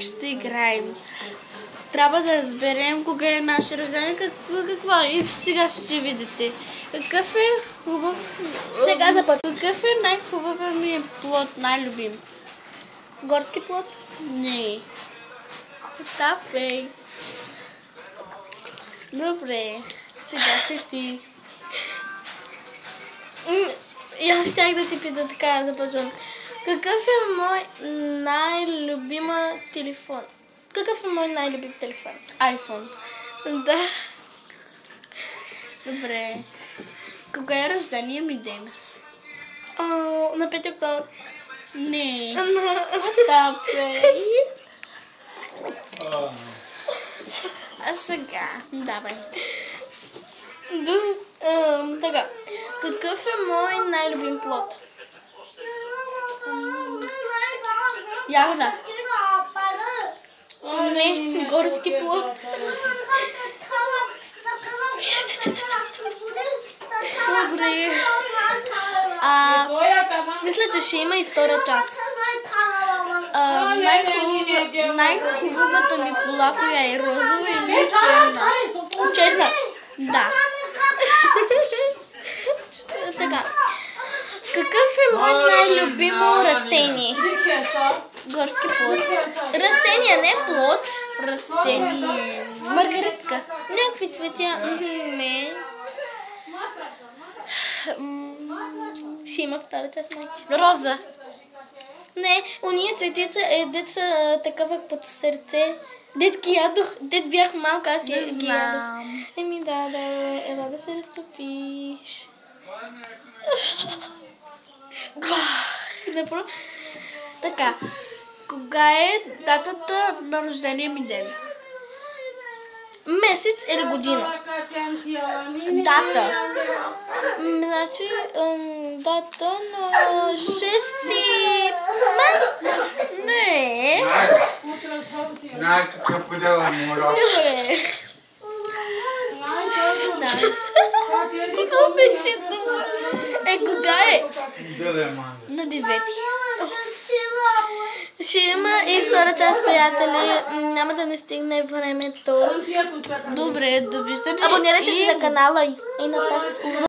как ще играем. Трябва да разберем кога е наше рождение, какво и сега ще видите. Какъв е хубав... Сега започва. Какъв е най-хубавият ми плод, най-любим? Горски плод? Не. Потапей. Добре. Сега си ти. И аз щях да ти пита така, започвам. Какъв е мой най-любима телефон? Какъв е мой най-любим телефон? Айфон. Да. Добре. Кога е рождения ми ден? На 5 октомври. Не. Потапей. А сега, давай. Така. Какъв е мой най-любим плод? Ягода. Не, горски плод. Добре. Мисля, че ще има и втора част. Най-хубавата ми кола, коя е розова или черна? Черна. Да. Така. Какъв е мой най-любимо растение? Горски плод. Растение, не плод. Растение. Маргаритка. Някакви цветя. Не. Ще има втора част, майче. Роза. Не, уния цветица дет са такава под сърце. Дет ги ядох, дет бях малка, аз Не ги ядох. знам. Еми да, ела да се разтопиш. Добро. Така. Кога е датата на рождения ми ден? Месец или година? Дата. Значи, дата на 6 май. Не. Какъв подел е мора? Добре. Да. Какво беше това? Кога е? На 9. Ще има и втора част, приятели. Няма да не стигне времето. Добре, довиждане. Абонирайте се за канала и на тази.